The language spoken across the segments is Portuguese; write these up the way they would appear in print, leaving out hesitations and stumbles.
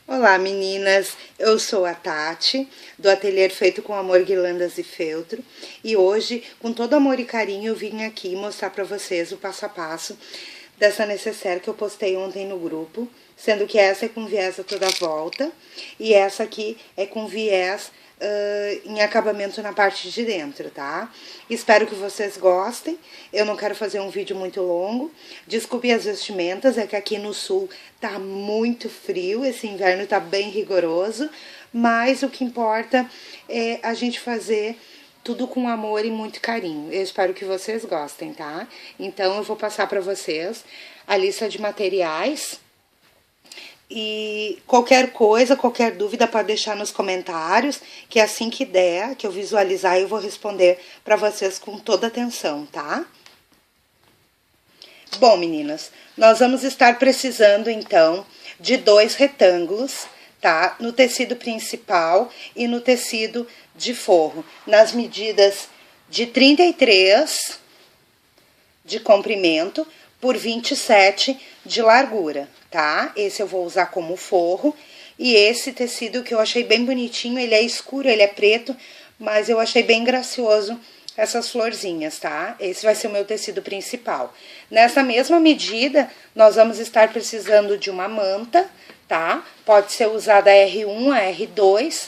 Olá meninas, eu sou a Tati, do Ateliê Feito com Amor, Guirlandas e Feltro, e hoje, com todo amor e carinho, eu vim aqui mostrar para vocês o passo a passo dessa necessaire que eu postei ontem no grupo, sendo que essa é com viés a toda volta, e essa aqui é com viés em acabamento na parte de dentro, tá? Espero que vocês gostem. Eu não quero fazer um vídeo muito longo. Desculpe as vestimentas, é que aqui no sul tá muito frio, esse inverno tá bem rigoroso, mas o que importa é a gente fazer tudo com amor e muito carinho. Eu espero que vocês gostem, tá? Então eu vou passar para vocês a lista de materiais. E qualquer coisa, qualquer dúvida pode deixar nos comentários, que assim que der, que eu visualizar, eu vou responder para vocês com toda atenção, tá? Bom, meninas, nós vamos estar precisando, então, de 2 retângulos, tá? No tecido principal e no tecido de forro, nas medidas de 33 de comprimento por 27 de largura, tá? Esse eu vou usar como forro. E esse tecido que eu achei bem bonitinho, ele é escuro, ele é preto, mas eu achei bem gracioso essas florzinhas, tá? Esse vai ser o meu tecido principal. Nessa mesma medida, nós vamos estar precisando de uma manta, tá? Pode ser usada a R1, a R2,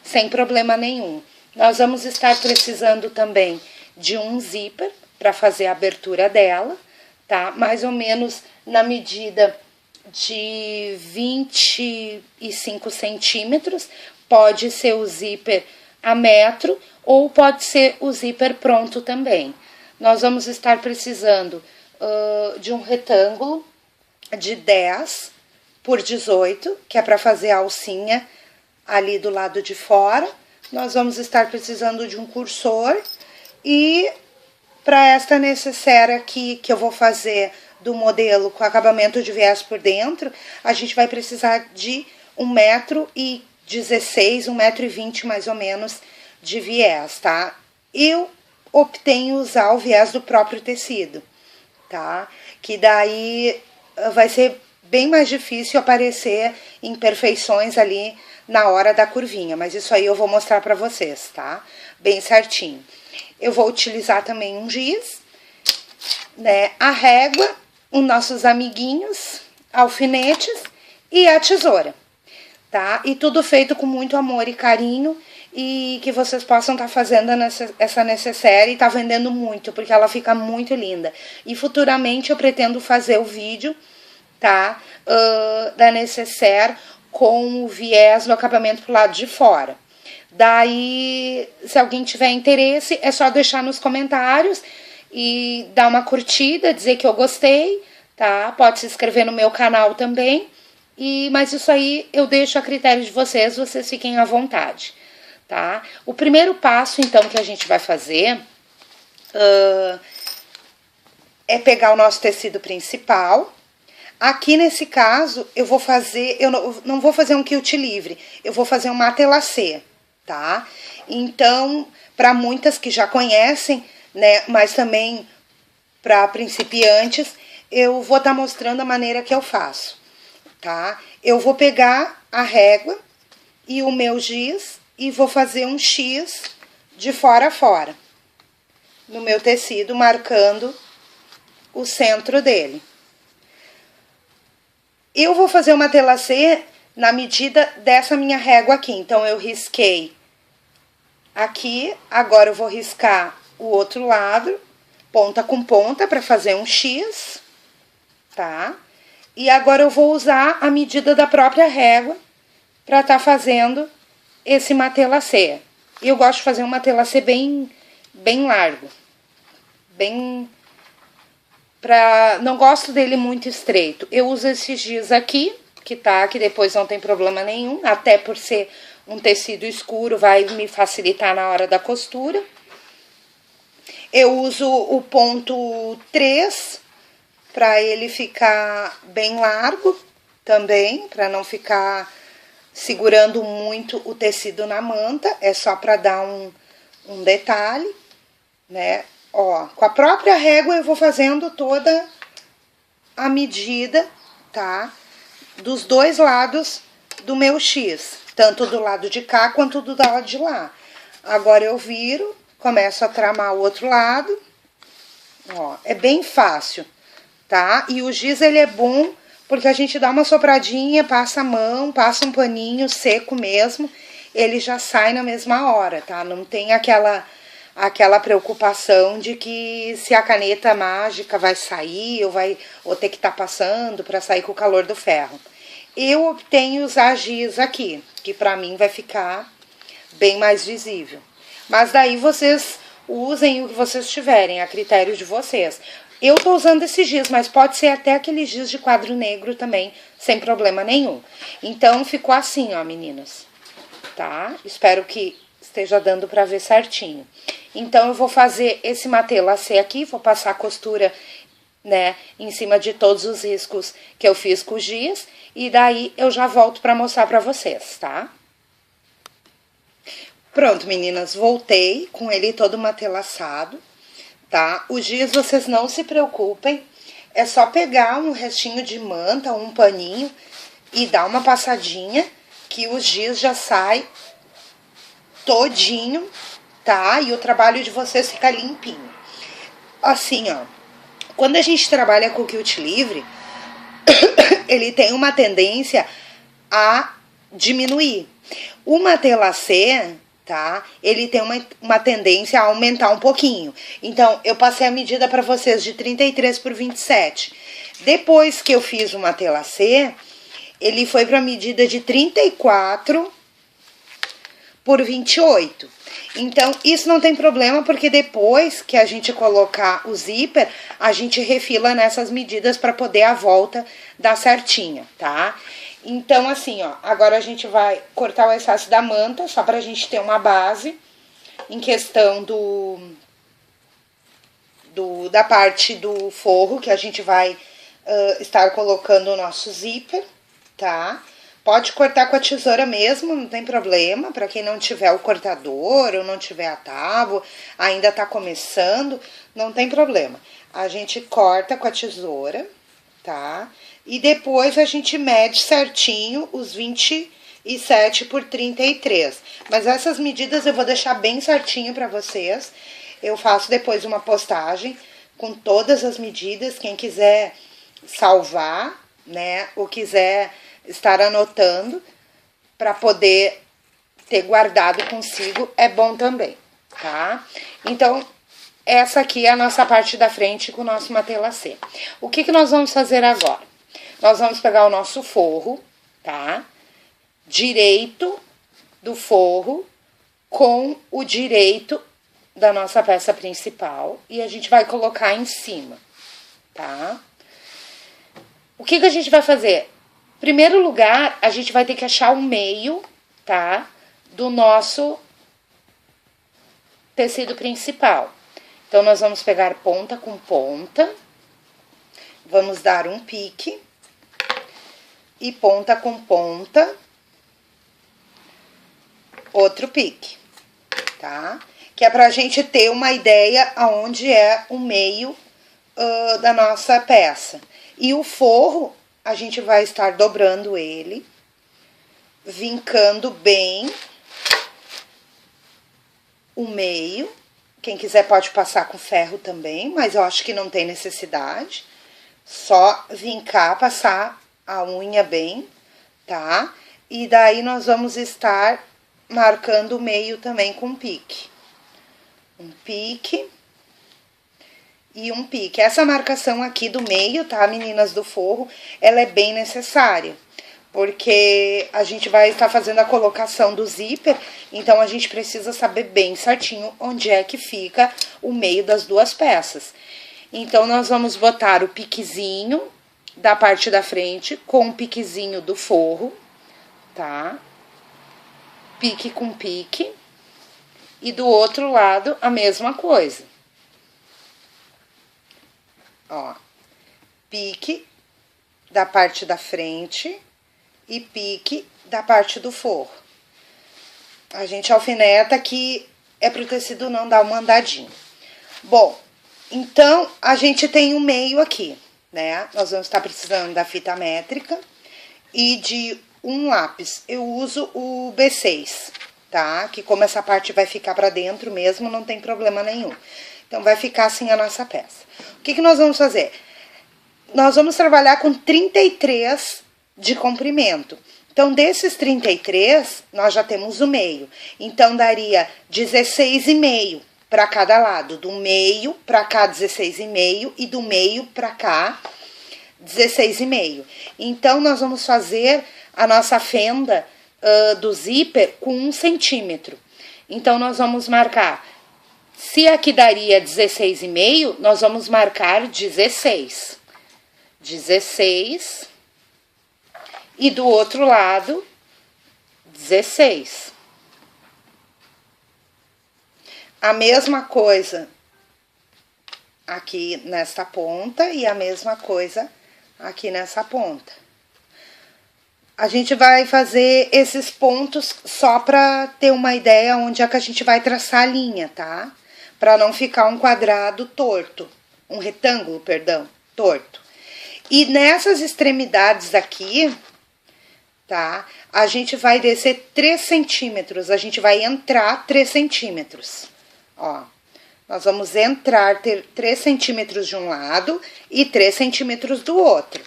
sem problema nenhum. Nós vamos estar precisando também de um zíper para fazer a abertura dela, tá? Mais ou menos na medida de 25 centímetros. Pode ser o zíper a metro ou pode ser o zíper pronto também. Nós vamos estar precisando de um retângulo de 10 por 18, que é para fazer a alcinha ali do lado de fora. Nós vamos estar precisando de um cursor e para esta necessaire aqui que eu vou fazer do modelo com acabamento de viés por dentro, a gente vai precisar de 1,16 m, 1,20 m mais ou menos de viés, tá? Eu optei em usar o viés do próprio tecido, tá? Que daí vai ser bem mais difícil aparecer imperfeições ali na hora da curvinha, mas isso aí eu vou mostrar pra vocês, tá? Bem certinho. Eu vou utilizar também um giz, né? A régua, os nossos amiguinhos, alfinetes e a tesoura, tá? E tudo feito com muito amor e carinho e que vocês possam estar fazendo essa necessaire e tá vendendo muito, porque ela fica muito linda. E futuramente eu pretendo fazer o vídeo, tá? Da necessaire com o viés no acabamento pro lado de fora. Daí, se alguém tiver interesse, é só deixar nos comentários e dar uma curtida, dizer que eu gostei, tá? Pode se inscrever no meu canal também. Mas isso aí eu deixo a critério de vocês, vocês fiquem à vontade, tá? O primeiro passo, então, que a gente vai fazer é pegar o nosso tecido principal. Aqui nesse caso, eu não vou fazer um quilt livre, eu vou fazer um matelassé, tá? Então, para muitas que já conhecem, né, mas também para principiantes, eu vou estar mostrando a maneira que eu faço, tá? Eu vou pegar a régua e o meu giz e vou fazer um X de fora a fora no meu tecido, marcando o centro dele. Eu vou fazer o matelassé na medida dessa minha régua aqui. Então, eu risquei aqui, agora eu vou riscar o outro lado, ponta com ponta, para fazer um X, tá? E agora eu vou usar a medida da própria régua para estar fazendo esse matelassé. E eu gosto de fazer um matelassé bem largo, não gosto dele muito estreito. Eu uso esses giz aqui, que depois não tem problema nenhum, até por ser um tecido escuro, vai me facilitar na hora da costura. Eu uso o ponto 3 para ele ficar bem largo também, para não ficar segurando muito o tecido na manta, é só para dar um detalhe, né? Ó, com a própria régua eu vou fazendo toda a medida, tá? Dos dois lados do meu X, tanto do lado de cá quanto do lado de lá. Agora eu viro, começo a tramar o outro lado, ó, é bem fácil, tá? E o giz, ele é bom porque a gente dá uma sopradinha, passa a mão, passa um paninho seco mesmo, ele já sai na mesma hora, tá? Não tem aquela preocupação de que se a caneta mágica vai sair ou ter que estar passando para sair com o calor do ferro. Eu optei em usar giz aqui, que pra mim vai ficar bem mais visível. Mas daí vocês usem o que vocês tiverem, a critério de vocês. Eu tô usando esse giz, mas pode ser até aquele giz de quadro negro também, sem problema nenhum. Então, ficou assim, ó, meninas, tá? Espero que esteja dando pra ver certinho. Então, eu vou fazer esse matê lacê aqui, vou passar a costura, né, em cima de todos os riscos que eu fiz com o giz, e daí eu já volto pra mostrar pra vocês, tá? Pronto, meninas, voltei com ele todo matelaçado, tá? O giz, vocês não se preocupem, é só pegar um restinho de manta, um paninho e dar uma passadinha, que o giz já sai todinho, tá? E o trabalho de vocês fica limpinho. Assim, ó, quando a gente trabalha com o quilt livre, ele tem uma tendência a diminuir. O matelassé, tá? Ele tem uma tendência a aumentar um pouquinho. Então, eu passei a medida para vocês de 33 por 27. Depois que eu fiz o matelassé, ele foi para a medida de 34 por 28. Então, isso não tem problema, porque depois que a gente colocar o zíper, a gente refila nessas medidas para poder a volta dar certinha, tá? Então, assim, ó, agora a gente vai cortar o excesso da manta, só pra gente ter uma base em questão da parte do forro, que a gente vai estar colocando o nosso zíper, tá? Pode cortar com a tesoura mesmo, não tem problema. Pra quem não tiver o cortador ou não tiver a tábua, ainda tá começando, não tem problema. A gente corta com a tesoura, tá? E depois a gente mede certinho os 27 por 33. Mas essas medidas eu vou deixar bem certinho pra vocês. Eu faço depois uma postagem com todas as medidas. Quem quiser salvar, né, ou quiser estar anotando para poder ter guardado consigo, é bom também, tá? Então, essa aqui é a nossa parte da frente com o nosso matelassé. O que nós vamos fazer agora? Nós vamos pegar o nosso forro, tá? Direito do forro com o direito da nossa peça principal e a gente vai colocar em cima, tá? O que a gente vai fazer? Em primeiro lugar, a gente vai ter que achar o meio, tá? Do nosso tecido principal. Então, nós vamos pegar ponta com ponta, vamos dar um pique, e ponta com ponta, outro pique, tá? Que é pra gente ter uma ideia aonde é o meio da nossa peça. E o forro, a gente vai estar dobrando ele, vincando bem o meio. Quem quiser pode passar com ferro também, mas eu acho que não tem necessidade. Só vincar, passar a unha bem, tá? E daí nós vamos estar marcando o meio também com pique. Um pique e um pique. Essa marcação aqui do meio, tá, meninas, do forro, ela é bem necessária, porque a gente vai estar fazendo a colocação do zíper, então a gente precisa saber bem certinho onde é que fica o meio das duas peças. Então, nós vamos botar o piquezinho da parte da frente com o piquezinho do forro, tá? Pique com pique. E do outro lado, a mesma coisa. Ó, pique da parte da frente e pique da parte do forro. A gente alfineta que é pro tecido não dar uma andadinha. Bom, então, a gente tem um meio aqui, né? Nós vamos estar precisando da fita métrica e de um lápis. Eu uso o B6, tá? Que como essa parte vai ficar pra dentro mesmo, não tem problema nenhum. Então, vai ficar assim a nossa peça. O que nós vamos fazer? Nós vamos trabalhar com 33 de comprimento. Então, desses 33, nós já temos o meio. Então, daria 16,5 para cada lado. Do meio para cá, 16,5 e do meio para cá, 16,5. Então, nós vamos fazer a nossa fenda do zíper com 1 centímetro. Então, nós vamos marcar... Se aqui daria 16,5, nós vamos marcar 16. 16. E do outro lado, 16. A mesma coisa aqui nesta ponta e a mesma coisa aqui nessa ponta. A gente vai fazer esses pontos só para ter uma ideia onde é que a gente vai traçar a linha, tá? Para não ficar um quadrado torto, um retângulo, perdão, torto. E nessas extremidades aqui, tá? A gente vai descer 3 centímetros, a gente vai entrar 3 centímetros, ó. Nós vamos entrar 3 centímetros de um lado e 3 centímetros do outro.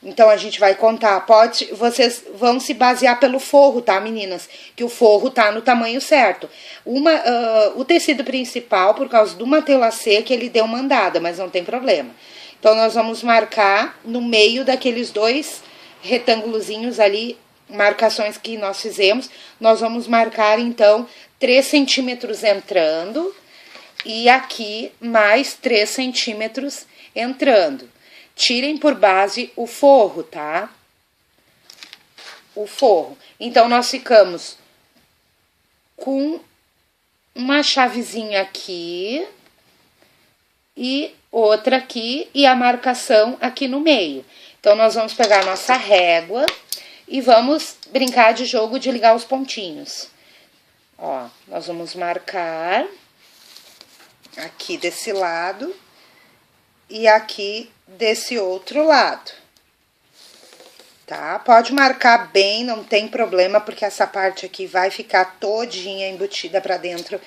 Então, a gente vai contar, vocês vão se basear pelo forro, tá, meninas? Que o forro tá no tamanho certo. O tecido principal, por causa do matelassê, que ele deu uma andada, mas não tem problema. Então, nós vamos marcar no meio daqueles 2 retângulozinhos ali, marcações que nós fizemos. Nós vamos marcar, então, 3 centímetros entrando e aqui mais 3 centímetros entrando. Tirem por base o forro, tá? O forro. Então, nós ficamos com uma chavezinha aqui e outra aqui e a marcação aqui no meio. Então, nós vamos pegar a nossa régua e vamos brincar de jogo de ligar os pontinhos. Ó, nós vamos marcar aqui desse lado e aqui desse outro lado, tá? Pode marcar bem, não tem problema, porque essa parte aqui vai ficar todinha embutida pra dentro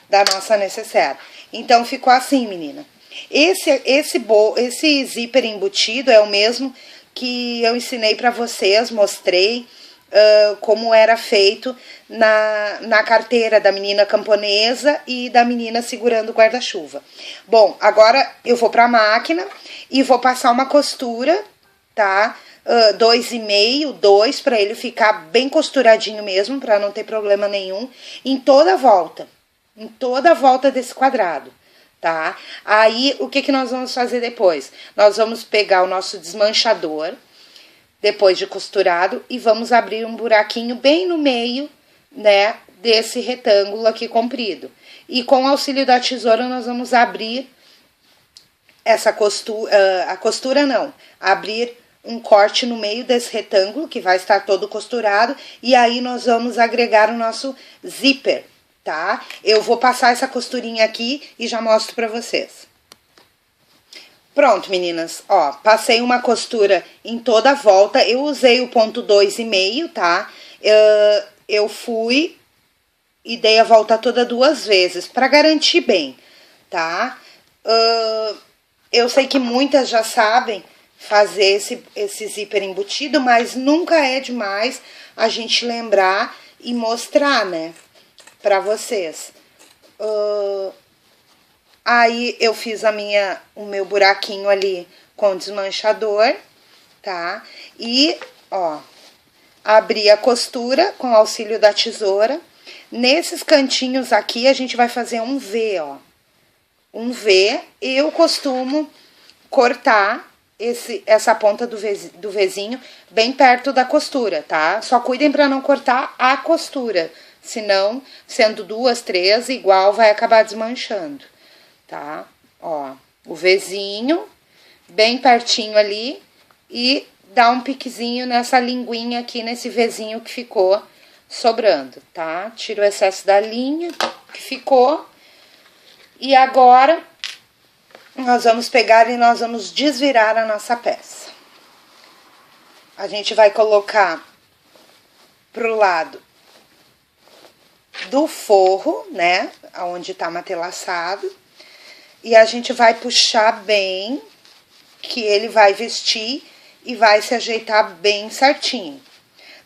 da nossa necessaire. Então, ficou assim, menina. Esse zíper embutido é o mesmo que eu ensinei pra vocês, mostrei como era feito na carteira da menina camponesa e da menina segurando o guarda-chuva. Bom, agora eu vou pra máquina e vou passar uma costura, tá? 2,5, 2, pra ele ficar bem costuradinho mesmo, pra não ter problema nenhum, em toda a volta desse quadrado, tá? Aí, o que nós vamos fazer depois? Nós vamos pegar o nosso desmanchador, depois de costurado, e vamos abrir um buraquinho bem no meio, né, desse retângulo aqui comprido. E com o auxílio da tesoura, nós vamos abrir essa costura, abrir um corte no meio desse retângulo, que vai estar todo costurado, e aí nós vamos agregar o nosso zíper, tá? Eu vou passar essa costurinha aqui e já mostro pra vocês. Pronto, meninas, ó, passei uma costura em toda a volta, eu usei o ponto 2,5, tá? Eu fui e dei a volta toda 2 vezes, pra garantir bem, tá? Eu sei que muitas já sabem fazer esse zíper embutido, mas nunca é demais a gente lembrar e mostrar, né, pra vocês. Aí, eu fiz o meu buraquinho ali com desmanchador, tá? E, ó, abri a costura com o auxílio da tesoura. Nesses cantinhos aqui, a gente vai fazer um V, ó. Um V, eu costumo cortar essa ponta do Vzinho bem perto da costura, tá? Só cuidem pra não cortar a costura, senão, sendo 2, 3, igual vai acabar desmanchando. Tá? Ó, o Vzinho, bem pertinho ali, e dá um piquezinho nessa linguinha aqui, nesse Vzinho que ficou sobrando, tá? Tira o excesso da linha que ficou. E agora, nós vamos pegar e nós vamos desvirar a nossa peça. A gente vai colocar pro lado do forro, né, onde tá matelaçado, e a gente vai puxar bem, que ele vai vestir e vai se ajeitar bem certinho.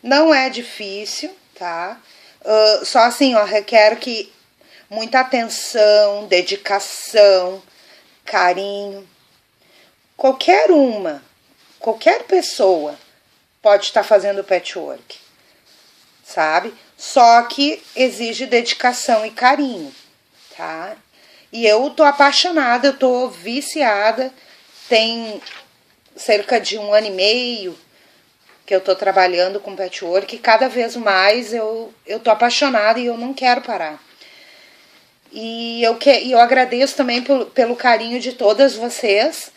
Não é difícil, tá? Só assim, ó, requer que muita atenção, dedicação, carinho. Qualquer pessoa pode estar fazendo patchwork, sabe? Só que exige dedicação e carinho, tá? E eu tô apaixonada, eu tô viciada, tem cerca de 1 ano e meio que eu tô trabalhando com patchwork e cada vez mais eu tô apaixonada e eu não quero parar. E eu agradeço também pelo carinho de todas vocês,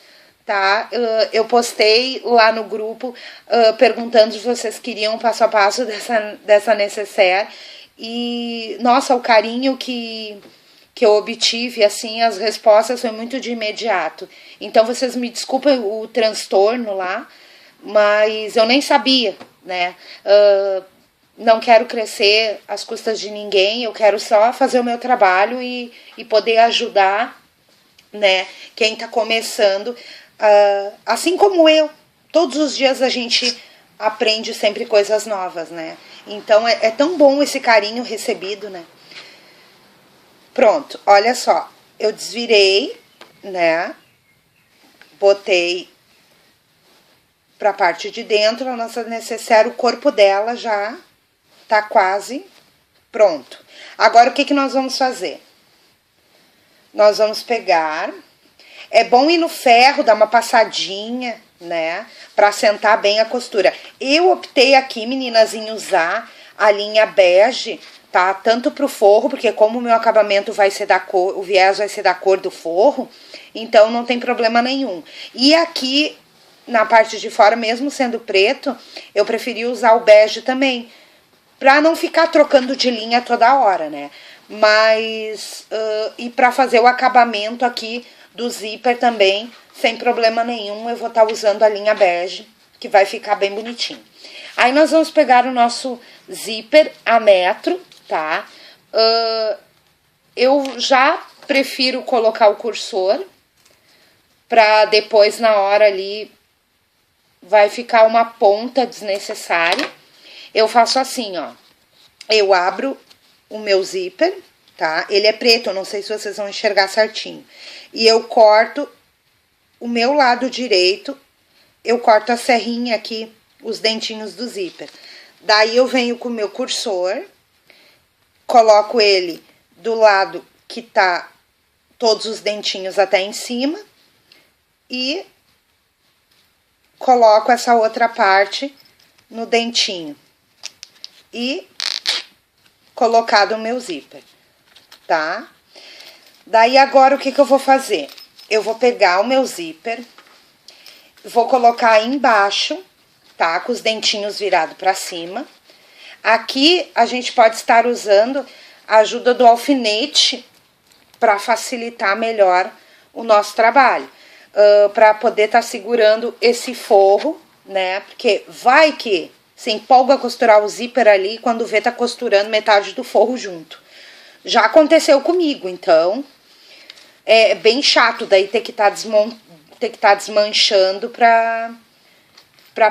tá? Eu postei lá no grupo perguntando se vocês queriam passo a passo dessa necessaire. E, nossa, o carinho que eu obtive, assim, as respostas foi muito de imediato. Então, vocês me desculpem o transtorno lá, mas eu nem sabia, né? Não quero crescer às custas de ninguém, eu quero só fazer o meu trabalho e poder ajudar, né, quem tá começando, assim como eu. Todos os dias a gente aprende sempre coisas novas, né? Então é tão bom esse carinho recebido, né? Pronto, olha só, eu desvirei, né? Botei pra parte de dentro a nossa necessaire, o corpo dela já tá quase pronto. Agora, o que nós vamos fazer? Nós vamos pegar... É bom ir no ferro, dar uma passadinha, né? Pra assentar bem a costura. Eu optei aqui, meninas, em usar a linha bege, tá? Tanto pro forro, porque como o meu acabamento vai ser da cor... O viés vai ser da cor do forro, então não tem problema nenhum. E aqui, na parte de fora, mesmo sendo preto, eu preferi usar o bege também, pra não ficar trocando de linha toda hora, né? Mas, e pra fazer o acabamento aqui do zíper também, sem problema nenhum, eu vou estar usando a linha bege, que vai ficar bem bonitinho. Aí nós vamos pegar o nosso zíper a metro, tá? Eu já prefiro colocar o cursor, pra depois na hora ali vai ficar uma ponta desnecessária. Eu faço assim, ó, eu abro o meu zíper, tá? Ele é preto, eu não sei se vocês vão enxergar certinho. E eu corto o meu lado direito, eu corto a serrinha aqui, os dentinhos do zíper. Daí eu venho com o meu cursor, coloco ele do lado que tá todos os dentinhos até em cima e coloco essa outra parte no dentinho. E colocado o meu zíper, tá? Daí agora o que eu vou fazer? Eu vou pegar o meu zíper, vou colocar aí embaixo, tá? Com os dentinhos virados pra cima. Aqui a gente pode estar usando a ajuda do alfinete para facilitar melhor o nosso trabalho. Para poder estar segurando esse forro, né? Porque vai que se empolga a costurar o zíper ali, quando vê tá costurando metade do forro junto. Já aconteceu comigo, então é bem chato daí ter que estar desmanchando pra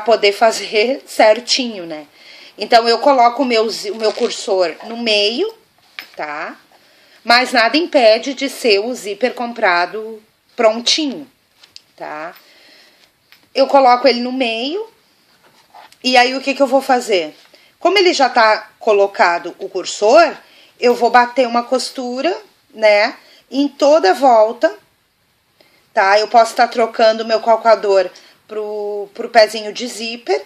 poder fazer certinho, né? Então eu coloco o meu cursor no meio, tá? Mas nada impede de ser o zíper comprado prontinho, tá? Eu coloco ele no meio. E aí, o que eu vou fazer? Como ele já tá colocado o cursor, eu vou bater uma costura, né, em toda a volta, tá? Eu posso estar trocando o meu calcador pro pezinho de zíper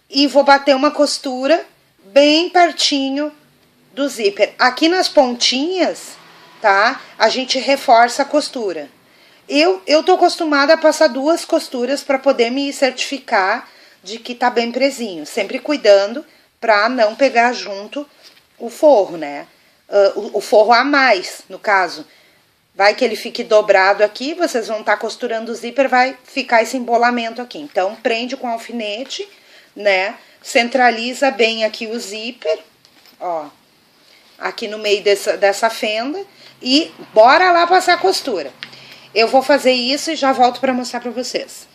e vou bater uma costura bem pertinho do zíper. Aqui nas pontinhas, tá? A gente reforça a costura. Eu tô acostumada a passar 2 costuras para poder me certificar de que tá bem presinho, sempre cuidando pra não pegar junto o forro, né? O forro a mais, no caso. Vai que ele fique dobrado aqui, vocês vão estar costurando o zíper, vai ficar esse embolamento aqui. Então, prende com alfinete, né? centraliza bem aqui o zíper, ó, aqui no meio dessa fenda, e bora lá passar a costura. Eu vou fazer isso e já volto para mostrar para vocês.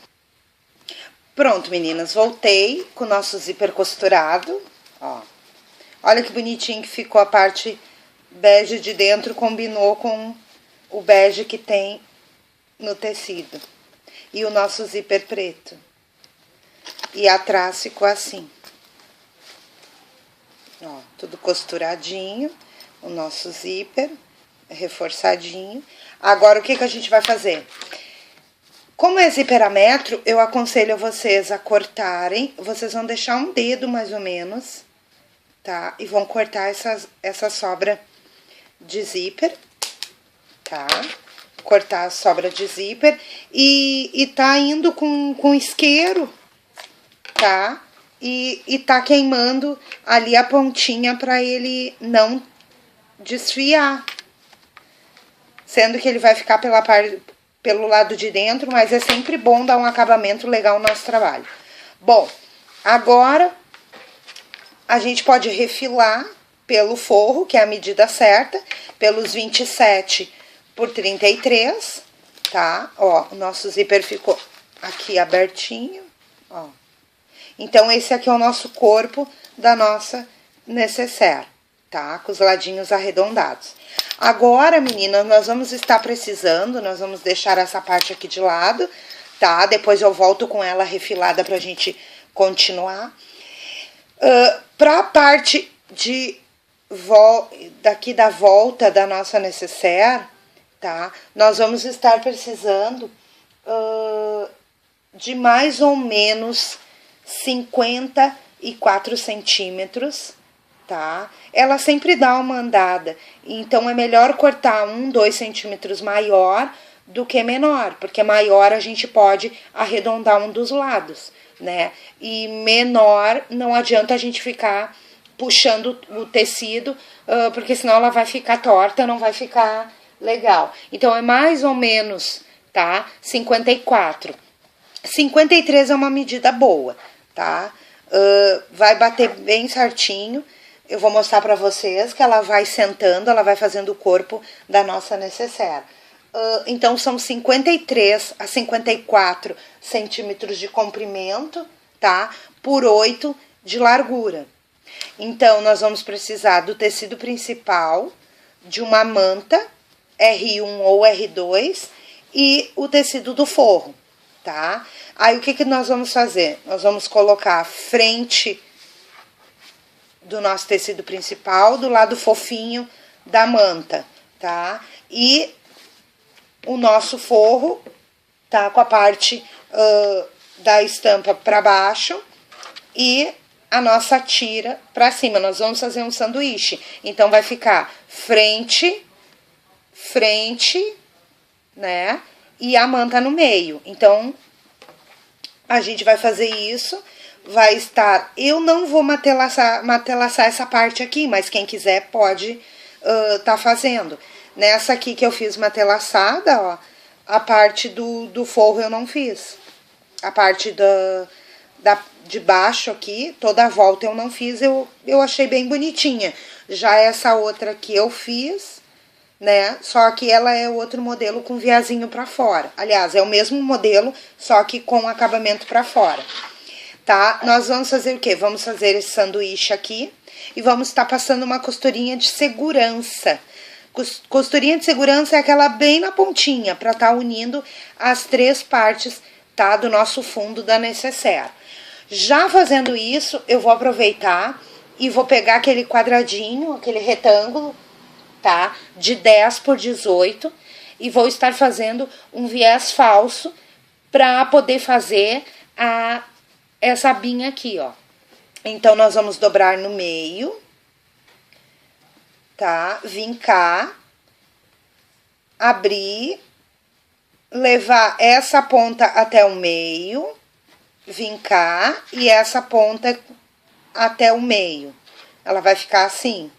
Pronto, meninas, voltei com o nosso zíper costurado, ó. Olha que bonitinho que ficou a parte bege de dentro, combinou com o bege que tem no tecido. E o nosso zíper preto. E atrás ficou assim. Ó, tudo costuradinho, o nosso zíper reforçadinho. Agora, o que a gente vai fazer? Como é zíper a metro, eu aconselho vocês a cortarem, vocês vão deixar um dedo mais ou menos, tá? E vão cortar essa sobra de zíper, tá? Cortar a sobra de zíper e tá indo com isqueiro, tá? E tá queimando ali a pontinha pra ele não desfiar. Sendo que ele vai ficar pelo lado de dentro, mas é sempre bom dar um acabamento legal no nosso trabalho. Bom, agora a gente pode refilar pelo forro, que é a medida certa, pelos 27 por 33, tá? Ó, o nosso zíper ficou aqui abertinho, ó. Então, esse aqui é o nosso corpo da nossa necessaire, tá? Com os ladinhos arredondados. Agora, meninas, nós vamos estar precisando, nós vamos deixar essa parte aqui de lado, tá? Depois eu volto com ela refilada pra gente continuar. Pra parte daqui da volta da nossa necessaire, tá? Nós vamos estar precisando de mais ou menos 54 centímetros, tá? Ela sempre dá uma andada, então é melhor cortar 2 centímetros maior do que menor, porque maior a gente pode arredondar um dos lados, né? E menor não adianta a gente ficar puxando o tecido, porque senão ela vai ficar torta, não vai ficar legal. Então é mais ou menos, tá? 54. 53 é uma medida boa, tá? Vai bater bem certinho. Eu vou mostrar pra vocês que ela vai sentando, ela vai fazendo o corpo da nossa necessaire. Então, são 53 a 54 centímetros de comprimento, tá? Por 8 de largura. Então, nós vamos precisar do tecido principal, de uma manta, R1 ou R2, e o tecido do forro, tá? Aí, o que nós vamos fazer? Nós vamos colocar a frente do nosso tecido principal, do lado fofinho da manta, tá? E o nosso forro tá com a parte da estampa para baixo e a nossa tira para cima. Nós vamos fazer um sanduíche, então vai ficar frente, né? E a manta no meio. Então, a gente vai fazer isso. Vai estar... Eu não vou matelaçar essa parte aqui, mas quem quiser pode tá fazendo. Nessa aqui que eu fiz matelaçada, ó, a parte do forro eu não fiz. A parte de baixo aqui, toda a volta eu não fiz, eu achei bem bonitinha. Já essa outra aqui eu fiz, né? Só que ela é outro modelo com viazinho pra fora. Aliás, é o mesmo modelo, só que com acabamento pra fora. Tá? Nós vamos fazer o quê? Vamos fazer esse sanduíche aqui e vamos estar passando uma costurinha de segurança. Costurinha de segurança é aquela bem na pontinha, para estar unindo as 3 partes, tá? Do nosso fundo da necessaire. Já fazendo isso, eu vou aproveitar e vou pegar aquele quadradinho, aquele retângulo, tá? De 10 por 18 e vou estar fazendo um viés falso para poder fazer essa abinha aqui, ó. Então, nós vamos dobrar no meio, tá? Vincar, abrir, levar essa ponta até o meio, vincar e essa ponta até o meio. Ela vai ficar assim,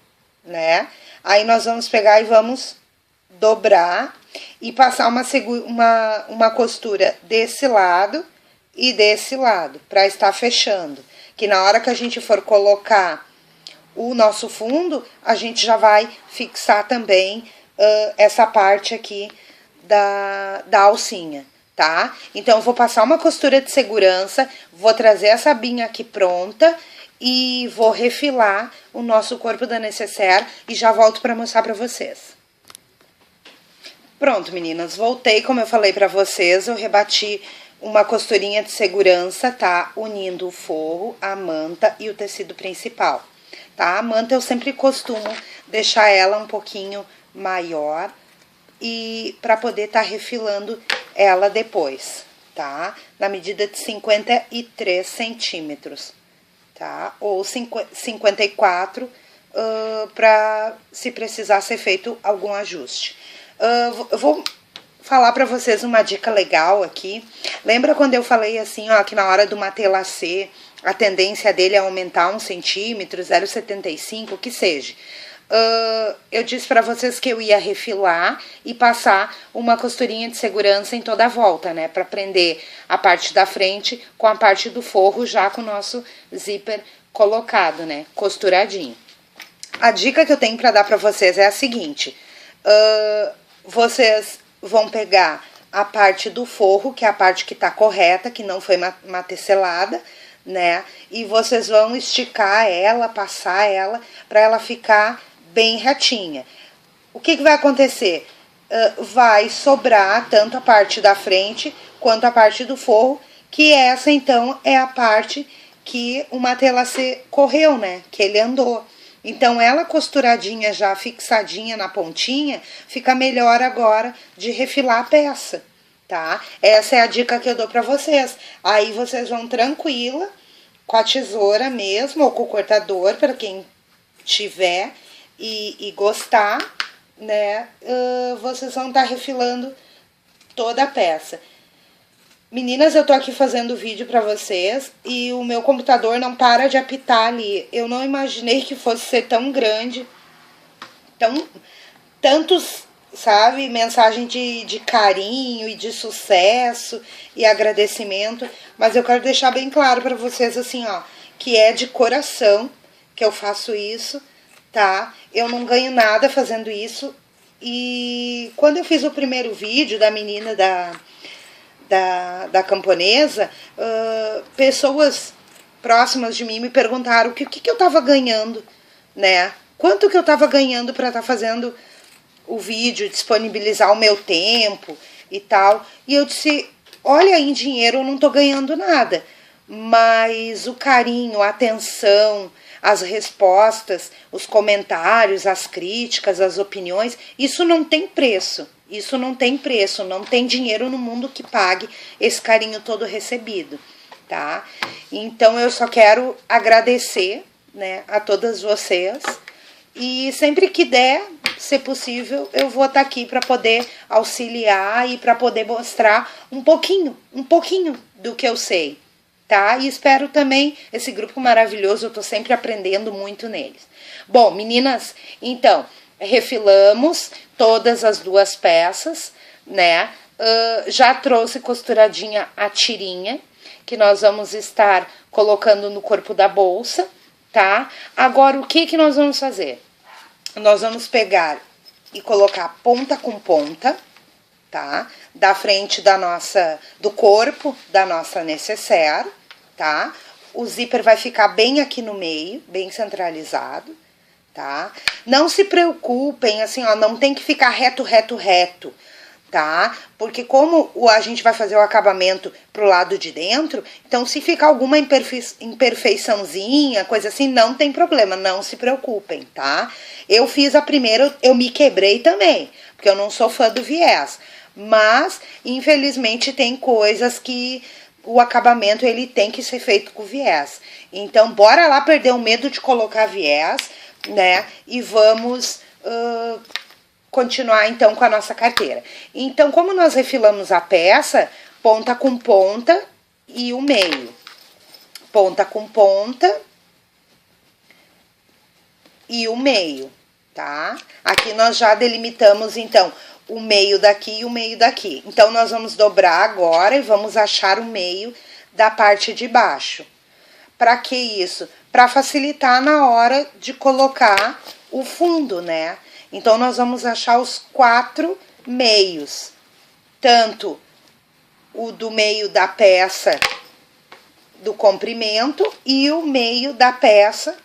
né? Aí, nós vamos pegar e vamos dobrar e passar uma costura desse lado e desse lado, para estar fechando. que na hora que a gente for colocar o nosso fundo, a gente já vai fixar também essa parte aqui da alcinha, tá? Então, eu vou passar uma costura de segurança, vou trazer essa abinha aqui pronta e vou refilar o nosso corpo da necessaire e já volto para mostrar para vocês. Pronto, meninas, voltei, como eu falei pra vocês, eu rebati uma costurinha de segurança, tá? Unindo o forro, a manta e o tecido principal, tá? A manta eu sempre costumo deixar ela um pouquinho maior e pra poder tá refilando ela depois, tá? Na medida de 53 centímetros, tá? Ou 54, pra se precisar ser feito algum ajuste. Eu vou falar pra vocês uma dica legal aqui. Lembra quando eu falei assim, ó, que na hora do matê lacê, a tendência dele é aumentar 1 centímetro, 0,75, que seja. Eu disse pra vocês que eu ia refilar e passar uma costurinha de segurança em toda a volta, né? Pra prender a parte da frente com a parte do forro, já com o nosso zíper colocado, né? Costuradinho. A dica que eu tenho pra dar pra vocês é a seguinte. Vocês vão pegar a parte do forro, que é a parte que tá correta, que não foi matecelada, né? E vocês vão esticar ela, passar ela, pra ela ficar bem retinha. O que vai acontecer? Vai sobrar tanto a parte da frente quanto a parte do forro, que essa então é a parte que o matê lacê correu, né? Que ele andou. Então, ela costuradinha já, fixadinha na pontinha, fica melhor agora de refilar a peça, tá? Essa é a dica que eu dou pra vocês. Aí, vocês vão tranquila, com a tesoura mesmo, ou com o cortador, pra quem tiver e gostar, né? Vocês vão estar refilando toda a peça. Meninas, eu tô aqui fazendo vídeo pra vocês e o meu computador não para de apitar ali. Eu não imaginei que fosse ser tão grande, tantos, sabe, mensagem de carinho e de sucesso e agradecimento. Mas eu quero deixar bem claro pra vocês assim, ó, que é de coração que eu faço isso, tá? Eu não ganho nada fazendo isso. E quando eu fiz o primeiro vídeo da menina da camponesa, pessoas próximas de mim me perguntaram o que eu tava ganhando, né? Quanto que eu tava ganhando pra estar fazendo o vídeo, disponibilizar o meu tempo e tal. E eu disse, olha, em dinheiro eu não tô ganhando nada, mas o carinho, a atenção, as respostas, os comentários, as críticas, as opiniões, isso não tem preço. Isso não tem preço, não tem dinheiro no mundo que pague esse carinho todo recebido, tá? Então, eu só quero agradecer, né, a todas vocês. E sempre que der, se possível, eu vou estar aqui para poder auxiliar e para poder mostrar um pouquinho do que eu sei, tá? E espero também esse grupo maravilhoso, eu tô sempre aprendendo muito neles. Bom, meninas, então, refilamos todas as duas peças, né? Já trouxe costuradinha a tirinha, que nós vamos estar colocando no corpo da bolsa, tá? Agora, o que nós vamos fazer? Nós vamos pegar e colocar ponta com ponta, tá? Da frente do corpo da nossa necessaire, tá? O zíper vai ficar bem aqui no meio, bem centralizado, tá? Não se preocupem, assim, ó, não tem que ficar reto, tá? Porque como a gente vai fazer o acabamento pro lado de dentro, então se ficar alguma imperfeiçãozinha, coisa assim, não tem problema, não se preocupem, tá? Eu fiz a primeira, eu me quebrei também, porque eu não sou fã do viés, mas infelizmente tem coisas que o acabamento ele tem que ser feito com viés. Então bora lá perder o medo de colocar viés, né? E vamos continuar então com a nossa carteira. Então, como nós refilamos a peça, ponta com ponta e o meio. Ponta com ponta e o meio, tá? Aqui nós já delimitamos então o meio daqui e o meio daqui. Então, nós vamos dobrar agora e vamos achar o meio da parte de baixo. Para que isso? Para facilitar na hora de colocar o fundo, né? Então, nós vamos achar os 4 meios. Tanto o do meio da peça do comprimento e o meio da peça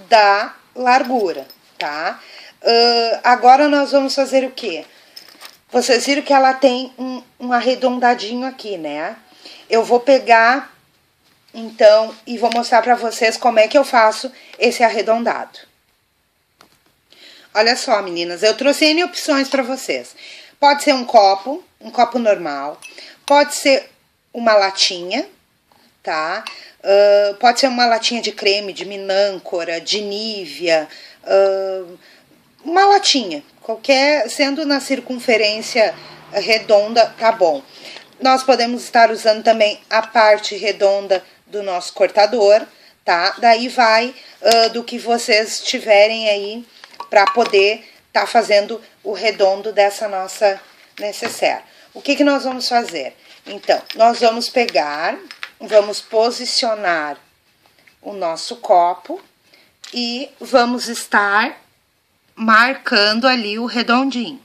da largura, tá? Agora, nós vamos fazer o quê? Vocês viram que ela tem um arredondadinho aqui, né? Eu vou pegar, então, e vou mostrar pra vocês como é que eu faço esse arredondado. Olha só, meninas, eu trouxe N opções pra vocês. Pode ser um copo normal. Pode ser uma latinha, tá? Pode ser uma latinha de creme, de Minâncora, de Nivea, uma latinha, qualquer, sendo na circunferência redonda, tá bom. Nós podemos estar usando também a parte redonda do nosso cortador, tá? Daí vai do que vocês tiverem aí para poder tá fazendo o redondo dessa nossa necessaire. O que nós vamos fazer? Então, nós vamos pegar, vamos posicionar o nosso copo e vamos estar marcando ali o redondinho,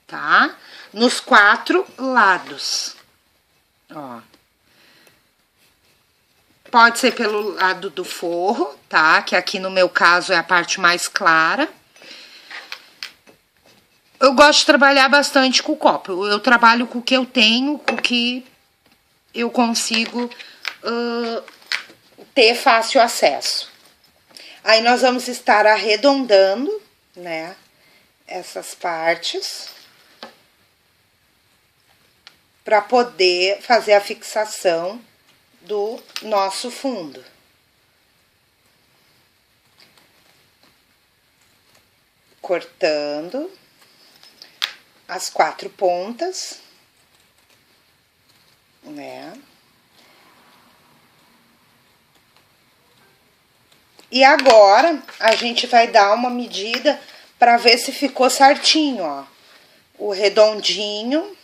tá? Nos 4 lados, ó. Pode ser pelo lado do forro, tá? Que aqui no meu caso é a parte mais clara. Eu gosto de trabalhar bastante com o copo. Eu trabalho com o que eu tenho, com o que eu consigo ter fácil acesso. Aí, nós vamos estar arredondando, né, essas partes, para poder fazer a fixação do nosso fundo. Cortando as 4 pontas, né? E agora, a gente vai dar uma medida para ver se ficou certinho, ó. O redondinho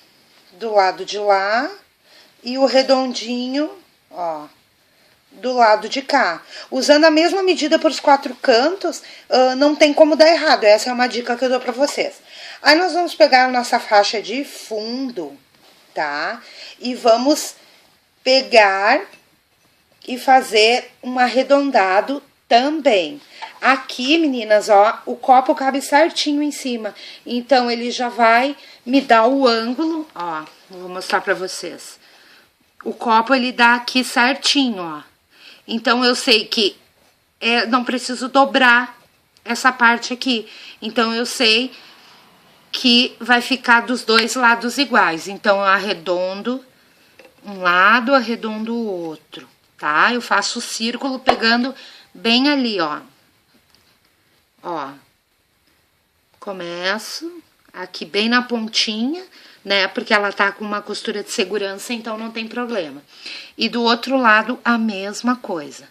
do lado de lá e o redondinho, ó, do lado de cá. Usando a mesma medida para os 4 cantos, não tem como dar errado. Essa é uma dica que eu dou para vocês. Aí, nós vamos pegar a nossa faixa de fundo, tá? E vamos pegar e fazer um arredondado também. Aqui, meninas, ó, o copo cabe certinho em cima. Então, ele já vai me dar o ângulo, ó. Vou mostrar pra vocês. O copo, ele dá aqui certinho, ó. Então, eu sei que não preciso dobrar essa parte aqui. Então, eu sei que vai ficar dos 2 lados iguais. Então, eu arredondo um lado, arredondo o outro, tá? Eu faço o círculo pegando bem ali, ó. Ó. Começo aqui bem na pontinha, né? Porque ela tá com uma costura de segurança, então não tem problema. E do outro lado, a mesma coisa,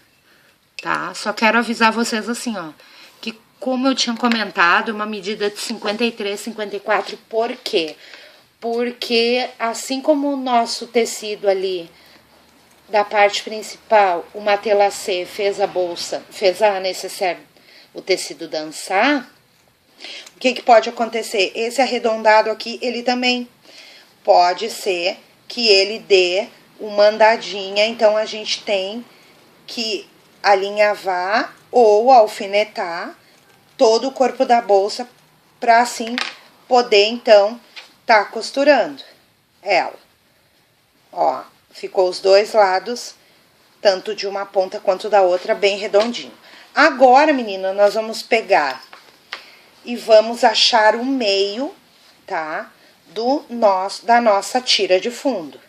tá? Só quero avisar vocês assim, ó, que como eu tinha comentado, uma medida de 53, 54, por quê? Porque assim como o nosso tecido ali da parte principal, o matelassé fez a bolsa, fez a necessaire, o tecido dançar, o que pode acontecer? Esse arredondado aqui, ele também pode ser que ele dê uma andadinha, então a gente tem que alinhavar ou alfinetar todo o corpo da bolsa para assim poder então tá costurando ela. Ó, ficou os 2 lados, tanto de uma ponta quanto da outra, bem redondinho. Agora, menina, nós vamos pegar e vamos achar o meio, tá? Da nossa tira de fundo.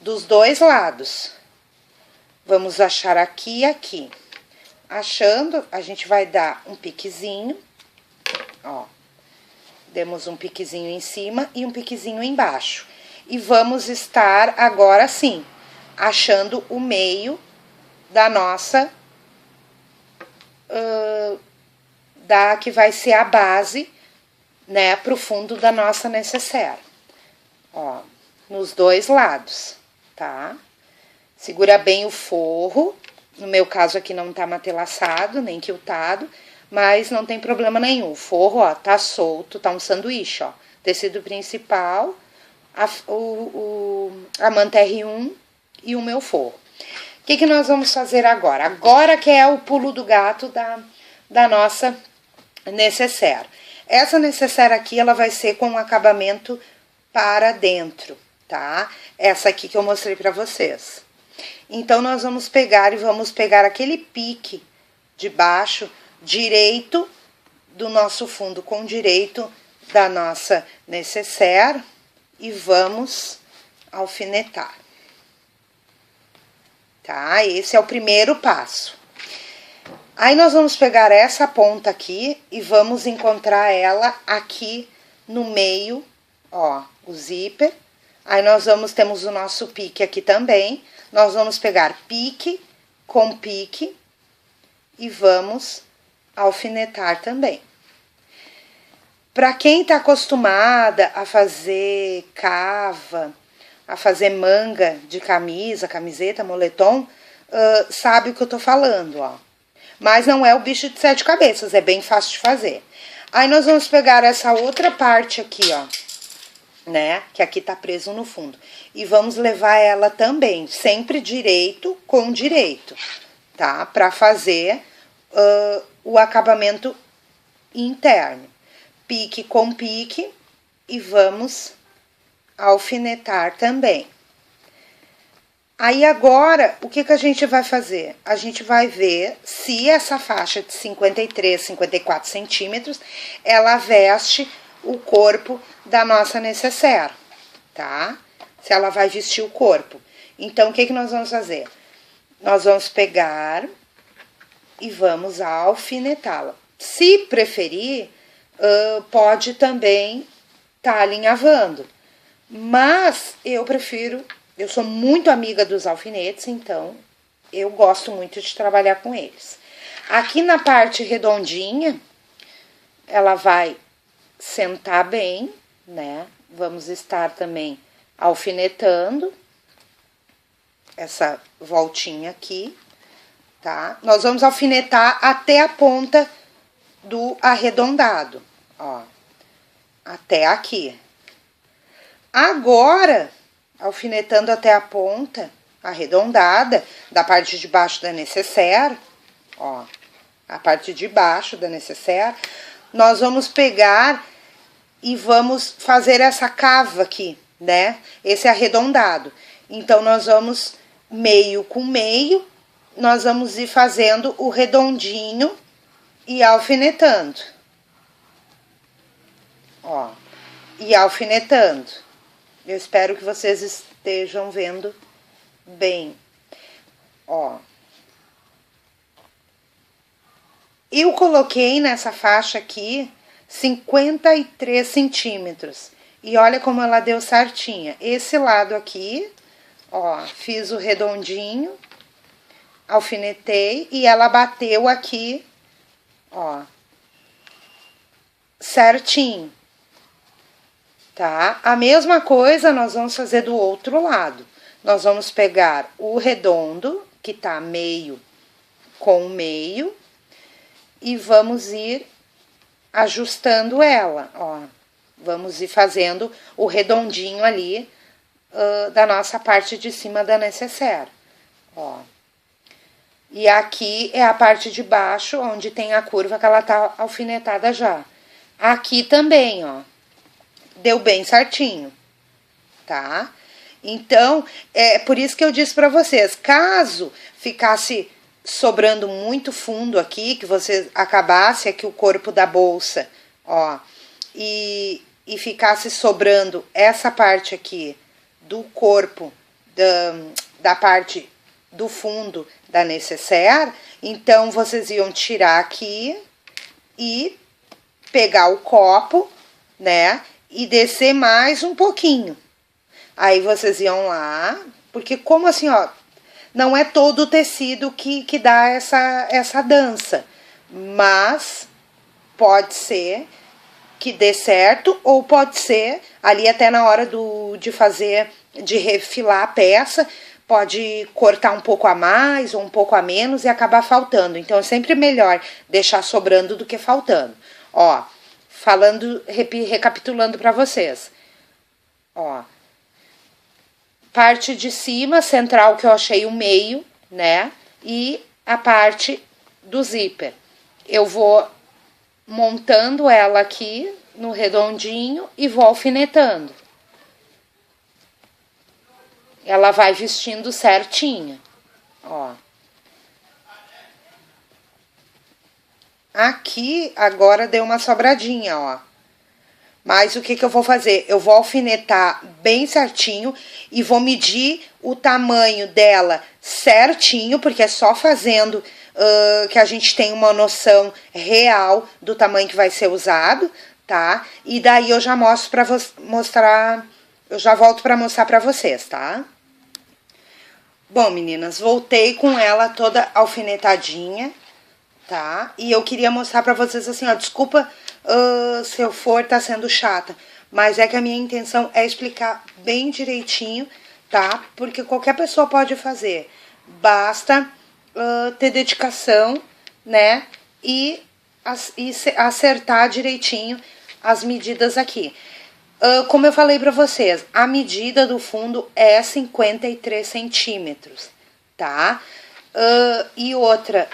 Dos 2 lados. Vamos achar aqui e aqui. Achando, a gente vai dar um piquezinho, ó. Demos um piquezinho em cima e um piquezinho embaixo. E vamos estar agora sim, achando o meio da nossa, que vai ser a base, né, pro fundo da nossa necessaire. Ó, nos 2 lados, tá? Segura bem o forro No meu caso aqui não tá matelaçado, nem quiltado, mas não tem problema nenhum. O forro, ó, tá solto, tá um sanduíche, ó. Tecido principal, a manta R1 e o meu forro. O que nós vamos fazer agora? Agora que é o pulo do gato da nossa necessaire. Essa necessaire aqui, ela vai ser com um acabamento para dentro, tá? Essa aqui que eu mostrei pra vocês. Então, nós vamos pegar aquele pique de baixo direito do nosso fundo com direito da nossa necessaire e vamos alfinetar. Tá? Esse é o primeiro passo. Aí, nós vamos pegar essa ponta aqui e vamos encontrar ela aqui no meio, ó, o zíper. Aí, temos o nosso pique aqui também. Nós vamos pegar pique com pique e vamos alfinetar também. Para quem tá acostumada a fazer cava, a fazer manga de camisa, camiseta, moletom, sabe o que eu tô falando, ó. Mas não é o bicho de 7 cabeças, é bem fácil de fazer. Aí, nós vamos pegar essa outra parte aqui, ó, né, que aqui tá preso no fundo. E vamos levar ela também, sempre direito com direito, tá? Pra fazer o acabamento interno. Pique com pique e vamos alfinetar também. Aí, agora, o que a gente vai fazer? A gente vai ver se essa faixa de 53, 54 centímetros, ela veste o corpo da nossa necessaire, tá? Se ela vai vestir o corpo. Então, o que nós vamos fazer? Nós vamos pegar e vamos alfinetá-la. Se preferir, pode também tá alinhavando. Mas eu prefiro, eu sou muito amiga dos alfinetes, então eu gosto muito de trabalhar com eles. Aqui na parte redondinha, ela vai sentar bem, né? Vamos estar também alfinetando essa voltinha aqui, tá? Nós vamos alfinetar até a ponta do arredondado, ó, até aqui. Agora, alfinetando até a ponta arredondada da parte de baixo da necessaire, ó, a parte de baixo da necessaire, nós vamos pegar e vamos fazer essa cava aqui, né? Esse arredondado. Então, nós vamos meio com meio, nós vamos ir fazendo o redondinho e alfinetando. Ó, e alfinetando. Eu espero que vocês estejam vendo bem. Ó. Eu coloquei nessa faixa aqui 53 centímetros. E olha como ela deu certinha. Esse lado aqui, ó, fiz o redondinho, alfinetei e ela bateu aqui, ó, certinho. Tá? A mesma coisa nós vamos fazer do outro lado. Nós vamos pegar o redondo, que tá meio com meio, e vamos ir ajustando ela, ó. Vamos ir fazendo o redondinho ali da nossa parte de cima da necessaire, ó. E aqui é a parte de baixo, onde tem a curva que ela tá alfinetada já. Aqui também, ó. Deu bem certinho, tá? Então, é por isso que eu disse pra vocês, caso ficasse sobrando muito fundo aqui, que você acabasse aqui o corpo da bolsa, ó, e ficasse sobrando essa parte aqui do corpo, da parte do fundo da necessaire, então, vocês iam tirar aqui e pegar o copo, né, e descer mais um pouquinho. Aí, vocês iam lá, porque como assim, ó, não é todo o tecido que dá essa dança, mas pode ser que dê certo, ou pode ser ali até na hora de refilar a peça, pode cortar um pouco a mais ou um pouco a menos e acabar faltando. Então, é sempre melhor deixar sobrando do que faltando. Ó, recapitulando para vocês. Ó, parte de cima, central, que eu achei o meio, né? E a parte do zíper. Eu vou montando ela aqui no redondinho e vou alfinetando. Ela vai vestindo certinha, ó. Aqui, agora deu uma sobradinha, ó. Mas o que eu vou fazer? Eu vou alfinetar bem certinho e vou medir o tamanho dela certinho, porque é só fazendo que a gente tem uma noção real do tamanho que vai ser usado, tá? E daí eu já mostro pra mostrar, eu já volto pra mostrar pra vocês, tá? Bom, meninas, voltei com ela toda alfinetadinha, tá? E eu queria mostrar pra vocês assim, ó, desculpa se eu for tá sendo chata, mas é que a minha intenção é explicar bem direitinho, tá? Porque qualquer pessoa pode fazer, basta ter dedicação, né? E acertar direitinho as medidas aqui. Como eu falei pra vocês, a medida do fundo é 53 centímetros, tá? E outra,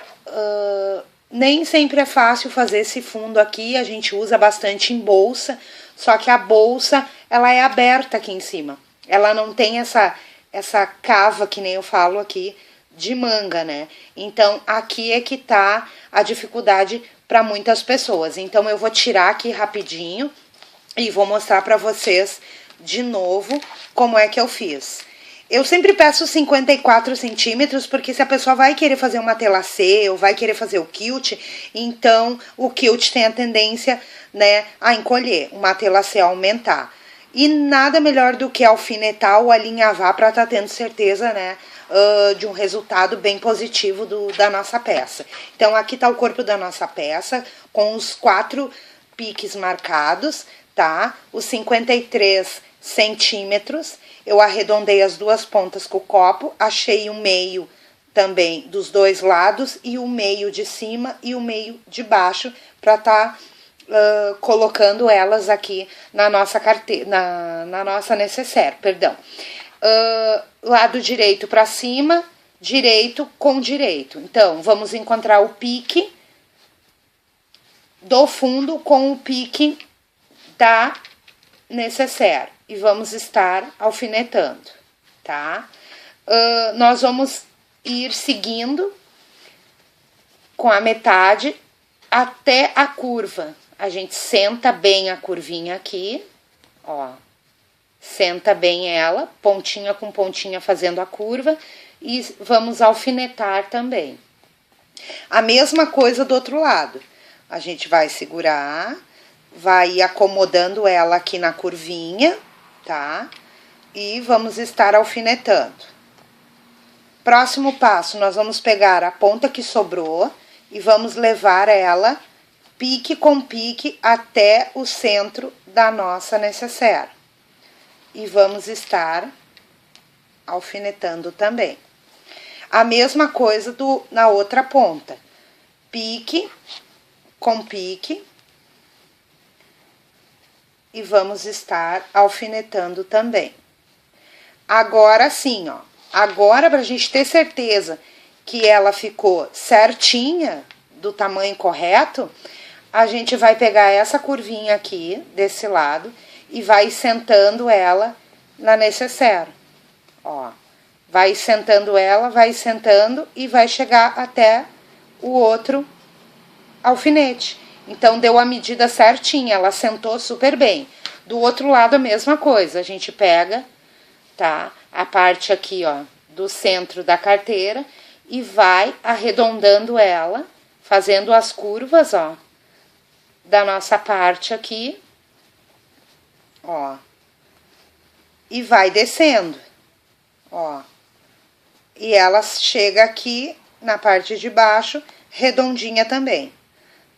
nem sempre é fácil fazer esse fundo aqui, a gente usa bastante em bolsa, só que a bolsa, ela é aberta aqui em cima. Ela não tem essa cava, que nem eu falo aqui, de manga, né? Então, aqui é que tá a dificuldade para muitas pessoas. Então, eu vou tirar aqui rapidinho e vou mostrar para vocês de novo como é que eu fiz. Eu sempre peço 54 centímetros, porque se a pessoa vai querer fazer uma telacê ou vai querer fazer o quilt, então o quilt tem a tendência, né, a encolher, uma telacê a aumentar. E nada melhor do que alfinetar ou alinhavar para estar tendo certeza, né, de um resultado bem positivo da nossa peça. Então, aqui tá o corpo da nossa peça, com os 4 piques marcados, tá? Os 53 centímetros, eu arredondei as duas pontas com o copo, achei o meio também dos dois lados e o meio de cima e o meio de baixo para tá colocando elas aqui na nossa carteira, na nossa necessaire, perdão. Lado direito para cima, direito com direito. Então, vamos encontrar o pique do fundo com o pique da necessaire e vamos estar alfinetando, tá? Nós vamos ir seguindo com a metade até a curva. A gente senta bem a curvinha aqui, ó. Senta bem ela, pontinha com pontinha fazendo a curva e vamos alfinetar também. A mesma coisa do outro lado. A gente vai segurar, vai acomodando ela aqui na curvinha, tá? E vamos estar alfinetando. Próximo passo, nós vamos pegar a ponta que sobrou e vamos levar ela pique com pique até o centro da nossa necessaire. E vamos estar alfinetando também. A mesma coisa na outra ponta. Pique com pique. E vamos estar alfinetando também. Agora sim, ó. Agora, pra gente ter certeza que ela ficou certinha, do tamanho correto, a gente vai pegar essa curvinha aqui, desse lado, e vai sentando ela na necessaire. Ó, vai sentando ela, vai sentando e vai chegar até o outro alfinete. Então, deu a medida certinha, ela sentou super bem. Do outro lado, a mesma coisa. A gente pega, tá? A parte aqui, ó, do centro da carteira e vai arredondando ela, fazendo as curvas, ó, da nossa parte aqui, ó. E vai descendo, ó. E ela chega aqui na parte de baixo, redondinha também,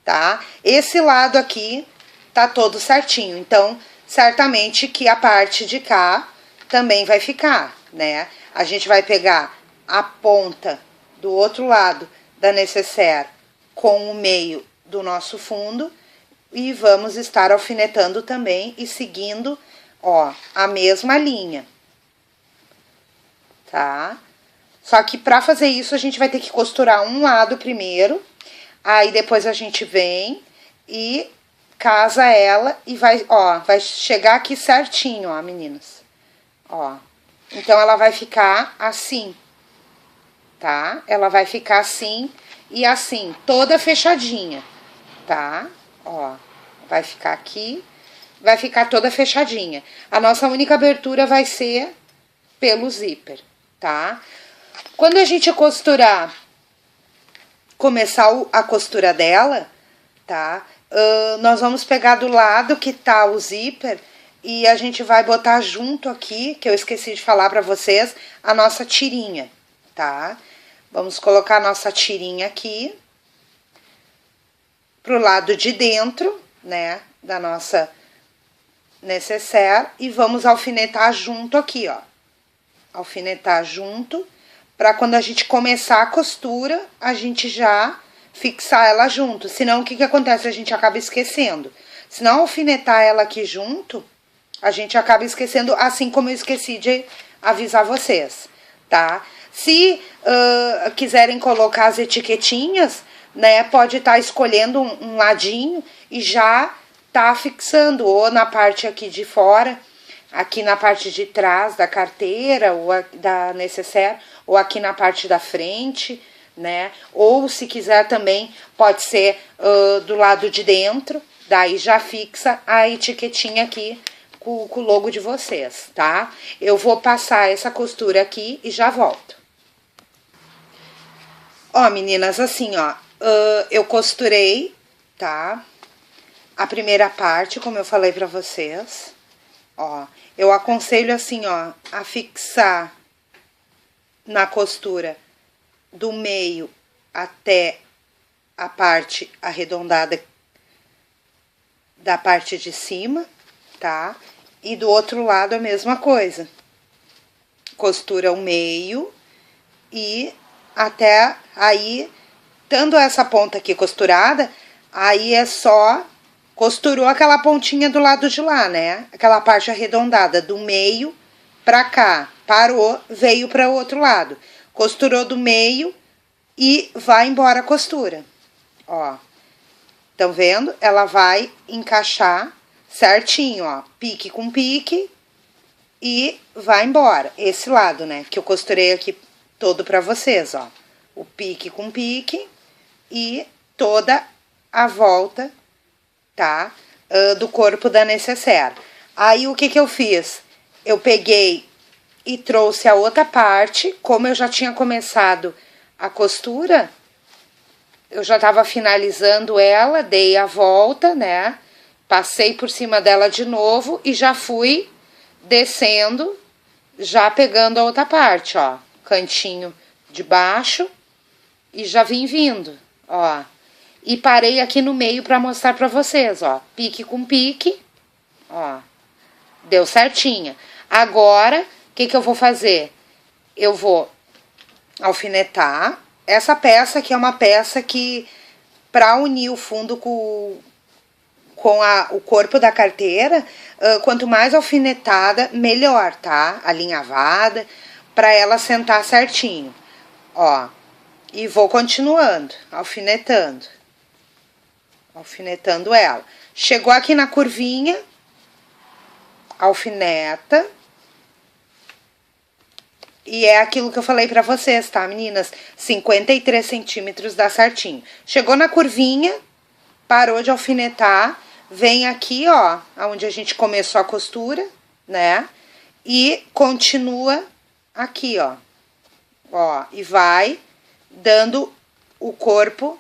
tá? Esse lado aqui tá todo certinho, então, certamente que a parte de cá também vai ficar, né? A gente vai pegar a ponta do outro lado da necessaire com o meio do nosso fundo e vamos estar alfinetando também e seguindo, ó, a mesma linha, tá? Só que para fazer isso a gente vai ter que costurar um lado primeiro, aí depois a gente vem e casa ela e vai, ó, vai chegar aqui certinho, ó, meninas. Ó, então ela vai ficar assim, tá? Ela vai ficar assim e assim, toda fechadinha, tá? Ó, vai ficar aqui, vai ficar toda fechadinha. A nossa única abertura vai ser pelo zíper, tá? Quando a gente costurar, começar a costura dela, tá? Nós vamos pegar do lado que tá o zíper e a gente vai botar junto aqui, que eu esqueci de falar pra vocês, a nossa tirinha, tá? Vamos colocar a nossa tirinha aqui pro lado de dentro, né, da nossa necessaire e vamos alfinetar junto aqui, ó. Alfinetar junto, pra quando a gente começar a costura, a gente já fixar ela junto. Senão, o que que acontece? A gente acaba esquecendo. Se não alfinetar ela aqui junto, a gente acaba esquecendo, assim como eu esqueci de avisar vocês, tá? Se quiserem colocar as etiquetinhas, né, pode estar escolhendo um ladinho e já tá fixando, ou na parte aqui de fora, aqui na parte de trás da carteira, ou da necessaire, ou aqui na parte da frente, né? Ou se quiser também, pode ser do lado de dentro, daí já fixa a etiquetinha aqui com o logo de vocês, tá? Eu vou passar essa costura aqui e já volto. Ó, meninas, assim, ó, eu costurei, tá? A primeira parte, como eu falei pra vocês, ó, eu aconselho assim, ó, a fixar na costura do meio até a parte arredondada da parte de cima, tá? E do outro lado a mesma coisa. Costura o meio e até aí, estando essa ponta aqui costurada, aí é só costurou aquela pontinha do lado de lá, né? Aquela parte arredondada do meio pra cá, parou, veio para o outro lado. Costurou do meio e vai embora a costura, ó. Estão vendo? Ela vai encaixar certinho, ó, pique com pique e vai embora. Esse lado, né, que eu costurei aqui todo pra vocês, ó. O pique com pique e toda a volta, tá, do corpo da necessaire. Aí, o que que eu fiz? Eu peguei e trouxe a outra parte, como eu já tinha começado a costura, eu já tava finalizando ela, dei a volta, né, passei por cima dela de novo e já fui descendo, já pegando a outra parte, ó, cantinho de baixo e já vim vindo, ó. E parei aqui no meio pra mostrar pra vocês, ó, pique com pique, ó, deu certinha. Agora, o que que eu vou fazer? Eu vou alfinetar essa peça, que é uma peça que, pra unir o fundo com o corpo da carteira, quanto mais alfinetada, melhor, tá? Alinhavada, pra ela sentar certinho, ó. E vou continuando, alfinetando ela. Chegou aqui na curvinha, alfineta. E é aquilo que eu falei pra vocês, tá, meninas? 53 centímetros dá certinho. Chegou na curvinha, parou de alfinetar, vem aqui, ó, onde a gente começou a costura, né? E continua aqui, ó. Ó, e vai dando o corpo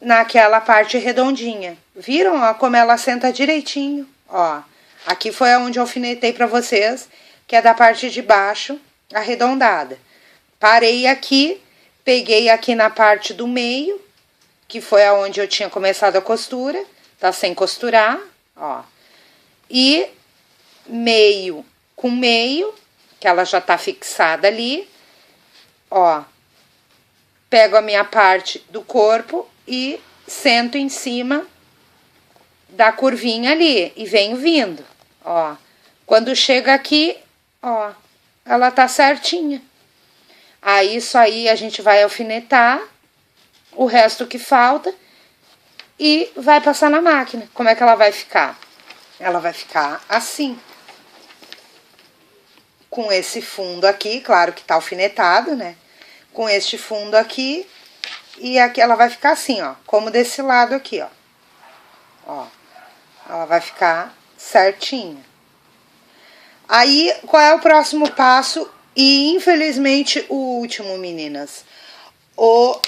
naquela parte redondinha. Viram, ó, como ela senta direitinho, ó. Aqui foi onde eu alfinetei pra vocês, que é da parte de baixo, arredondada. Parei aqui, peguei aqui na parte do meio, que foi aonde eu tinha começado a costura, tá sem costurar, ó. E meio com meio, que ela já tá fixada ali, ó. Pego a minha parte do corpo e sento em cima da curvinha ali e venho vindo, ó. Quando chega aqui, ó, ela tá certinha. Aí, isso aí a gente vai alfinetar o resto que falta e vai passar na máquina. Como é que ela vai ficar? Ela vai ficar assim. Com esse fundo aqui, claro que tá alfinetado, né? Com este fundo aqui, e aqui ela vai ficar assim, ó, como desse lado aqui, ó. Ó, ela vai ficar certinha. Aí, qual é o próximo passo? E, infelizmente, o último, meninas. O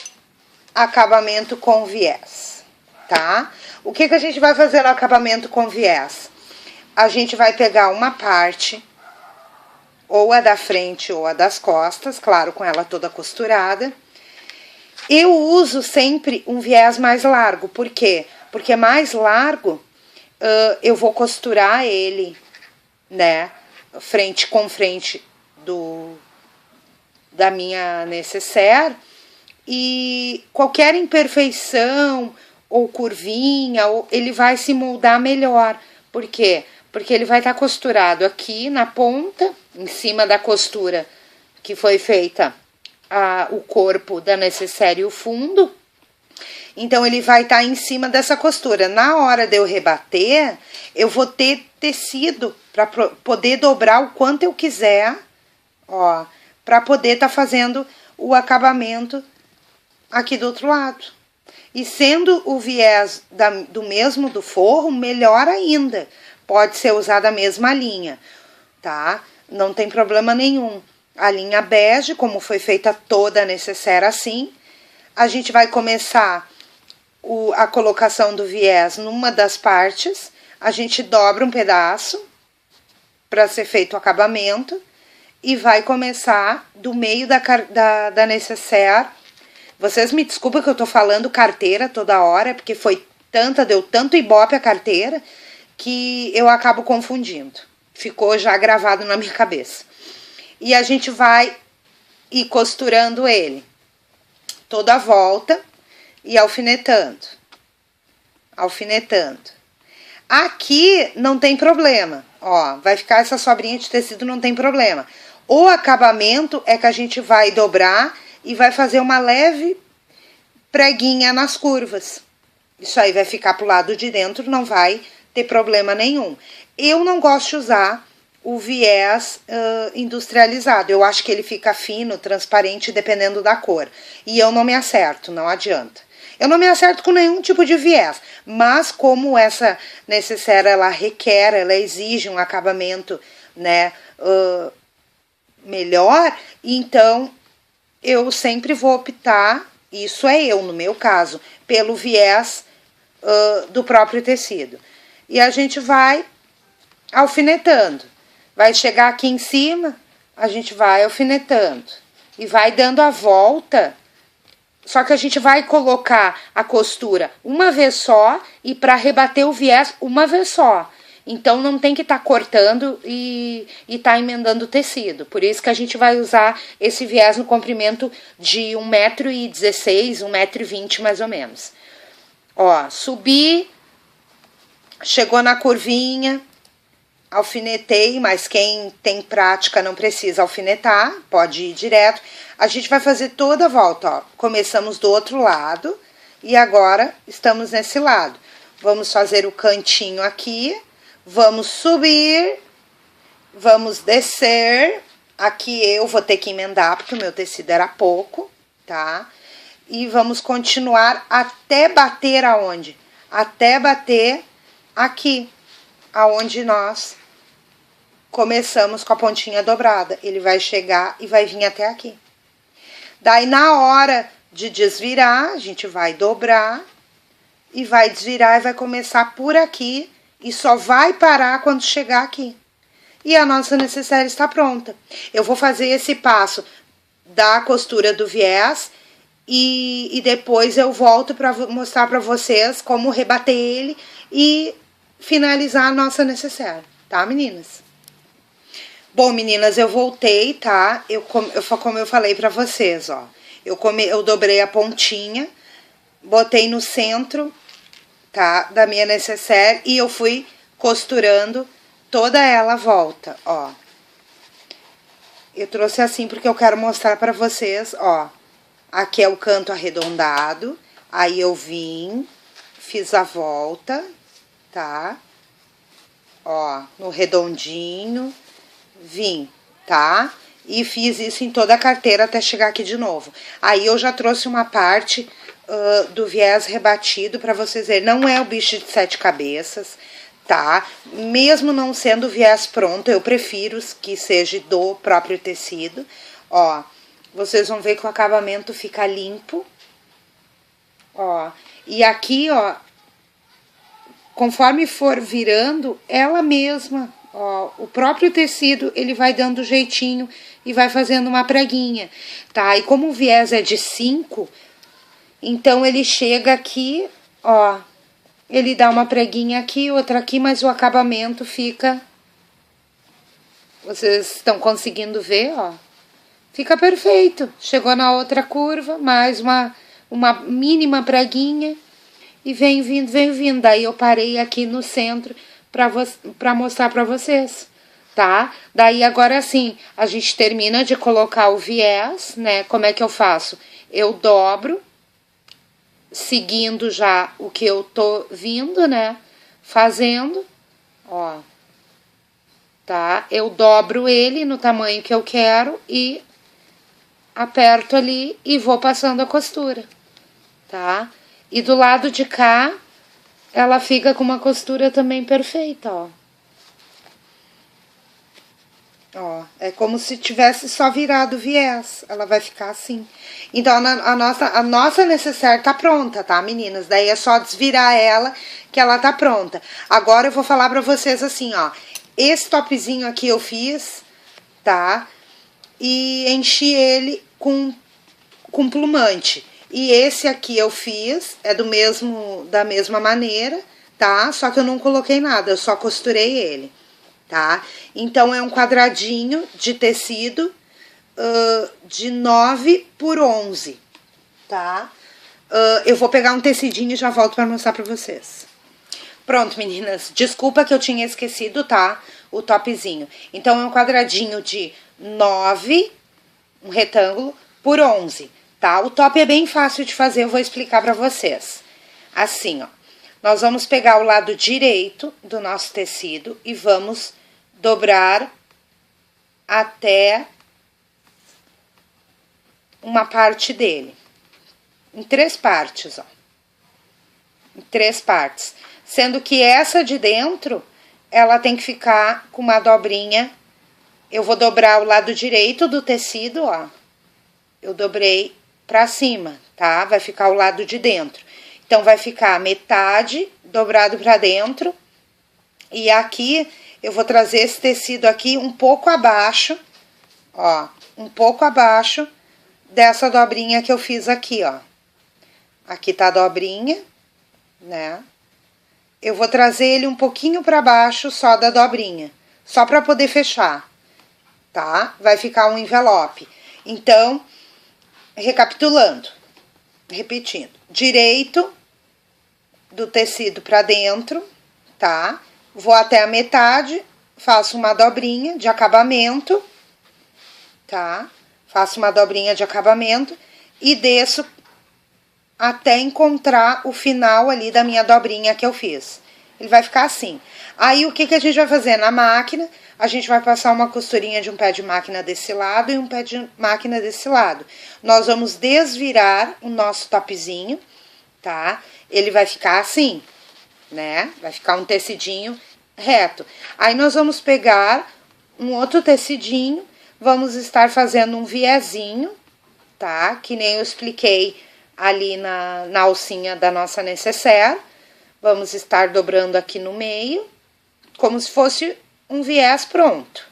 acabamento com viés, tá? O que a gente vai fazer no acabamento com viés? A gente vai pegar uma parte, ou a da frente ou a das costas, claro, com ela toda costurada. Eu uso sempre um viés mais largo, por quê? Porque mais largo, eu vou costurar ele, né, frente com frente da minha nécessaire, e qualquer imperfeição ou curvinha, ele vai se moldar melhor. Por quê? Porque ele vai estar costurado aqui na ponta, em cima da costura que foi feita o corpo da nécessaire e o fundo. Então, ele vai estar em cima dessa costura. Na hora de eu rebater, eu vou ter tecido para poder dobrar o quanto eu quiser, ó, para poder estar fazendo o acabamento aqui do outro lado. E sendo o viés do mesmo do forro, melhor ainda. Pode ser usada a mesma linha, tá? Não tem problema nenhum. A linha bege, como foi feita toda a nécessaire assim. A gente vai começar a colocação do viés numa das partes. A gente dobra um pedaço para ser feito o acabamento. E vai começar do meio da nécessaire. Vocês me desculpem que eu tô falando carteira toda hora, porque deu tanto ibope a carteira, que eu acabo confundindo. Ficou já gravado na minha cabeça. E a gente vai ir costurando ele toda a volta e alfinetando. Alfinetando. Aqui não tem problema, ó, vai ficar essa sobrinha de tecido, não tem problema. O acabamento é que a gente vai dobrar e vai fazer uma leve preguinha nas curvas. Isso aí vai ficar pro lado de dentro, não vai ter problema nenhum. Eu não gosto de usar o viés industrializado. Eu acho que ele fica fino, transparente, dependendo da cor. E eu não me acerto, não adianta. Eu não me acerto com nenhum tipo de viés. Mas como essa nécessaire, ela exige um acabamento, né, melhor, então eu sempre vou optar, isso é eu, no meu caso, pelo viés do próprio tecido. E a gente vai alfinetando. Vai chegar aqui em cima, a gente vai alfinetando. E vai dando a volta. Só que a gente vai colocar a costura uma vez só e para rebater o viés uma vez só. Então, não tem que estar cortando e tá emendando o tecido. Por isso que a gente vai usar esse viés no comprimento de 1,16 m, 1,20 m mais ou menos. Ó, subi, chegou na curvinha, alfinetei, mas quem tem prática não precisa alfinetar, pode ir direto. A gente vai fazer toda a volta, ó. Começamos do outro lado e agora estamos nesse lado. Vamos fazer o cantinho aqui, vamos subir, vamos descer. Aqui eu vou ter que emendar, porque o meu tecido era pouco, tá? E vamos continuar até bater aonde? Até bater aqui, aonde nós começamos com a pontinha dobrada. Ele vai chegar e vai vir até aqui. Daí, na hora de desvirar, a gente vai dobrar e vai desvirar e vai começar por aqui e só vai parar quando chegar aqui. E a nossa nécessaire está pronta. Eu vou fazer esse passo da costura do viés e depois eu volto para mostrar para vocês como rebater ele e finalizar a nossa nécessaire, tá, meninas? Bom, meninas, eu voltei, tá? Como eu falei pra vocês, ó. Eu dobrei a pontinha, botei no centro, tá? Da minha necessaire e eu fui costurando toda ela à volta, ó. Eu trouxe assim porque eu quero mostrar pra vocês, ó. Aqui é o canto arredondado, aí eu vim, fiz a volta, tá? Ó, no redondinho, vim, tá? E fiz isso em toda a carteira até chegar aqui de novo. Aí eu já trouxe uma parte do viés rebatido pra vocês verem. Não é o bicho de 7 cabeças, tá? Mesmo não sendo o viés pronto, eu prefiro que seja do próprio tecido. Ó, vocês vão ver que o acabamento fica limpo. Ó, e aqui, ó, conforme for virando, ela mesma, ó, o próprio tecido, ele vai dando jeitinho e vai fazendo uma preguinha, tá? E como o viés é de 5, então ele chega aqui, ó, ele dá uma preguinha aqui, outra aqui, mas o acabamento fica... Vocês estão conseguindo ver, ó? Fica perfeito. Chegou na outra curva, mais uma mínima preguinha e vem vindo. Daí eu parei aqui no centro pra mostrar pra vocês, tá? Daí agora sim, a gente termina de colocar o viés, né? Como é que eu faço? Eu dobro, seguindo já o que eu tô vindo, né? Fazendo, ó. Tá? Eu dobro ele no tamanho que eu quero e aperto ali e vou passando a costura, tá? E do lado de cá, ela fica com uma costura também perfeita, ó. Ó, é como se tivesse só virado o viés, ela vai ficar assim. Então, a nossa necessaire tá pronta, tá, meninas? Daí é só desvirar ela, que ela tá pronta. Agora eu vou falar pra vocês assim, ó. Esse topzinho aqui eu fiz, tá? E enchi ele com plumante. E esse aqui eu fiz, é da mesma maneira, tá? Só que eu não coloquei nada, eu só costurei ele, tá? Então, é um quadradinho de tecido de 9 por 11, tá? Eu vou pegar um tecidinho e já volto pra mostrar pra vocês. Pronto, meninas, desculpa que eu tinha esquecido, tá? O topzinho. Então, é um quadradinho de 9, um retângulo, por 11, tá? O top é bem fácil de fazer, eu vou explicar pra vocês. Assim, ó. Nós vamos pegar o lado direito do nosso tecido e vamos dobrar até uma parte dele. Em 3 partes, ó. Em 3 partes. Sendo que essa de dentro, ela tem que ficar com uma dobrinha. Eu vou dobrar o lado direito do tecido, ó. Eu dobrei pra cima, tá? Vai ficar o lado de dentro. Então, vai ficar metade dobrado pra dentro. E aqui, eu vou trazer esse tecido aqui um pouco abaixo, ó. Um pouco abaixo dessa dobrinha que eu fiz aqui, ó. Aqui tá a dobrinha, né? Eu vou trazer ele um pouquinho pra baixo só da dobrinha, só pra poder fechar, tá? Vai ficar um envelope. Então, recapitulando, repetindo. Direito do tecido pra dentro, tá? Vou até a metade, faço uma dobrinha de acabamento, tá? Faço uma dobrinha de acabamento e desço até encontrar o final ali da minha dobrinha que eu fiz. Ele vai ficar assim. Aí, o que a gente vai fazer? Na máquina, a gente vai passar uma costurinha de um pé de máquina desse lado e um pé de máquina desse lado. Nós vamos desvirar o nosso topzinho, tá? Ele vai ficar assim, né? Vai ficar um tecidinho reto. Aí, nós vamos pegar um outro tecidinho, vamos estar fazendo um viezinho, tá? Que nem eu expliquei ali na alcinha da nossa necessaire. Vamos estar dobrando aqui no meio, como se fosse um viés pronto.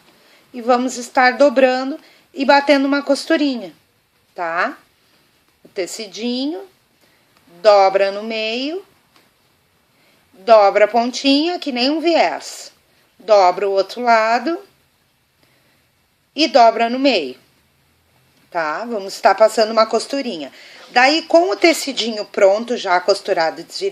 E vamos estar dobrando e batendo uma costurinha, tá? O tecidinho, dobra no meio, dobra a pontinha, que nem um viés. Dobra o outro lado, e dobra no meio, tá? Vamos estar passando uma costurinha. Daí, com o tecidinho pronto, já costurado e desvirado,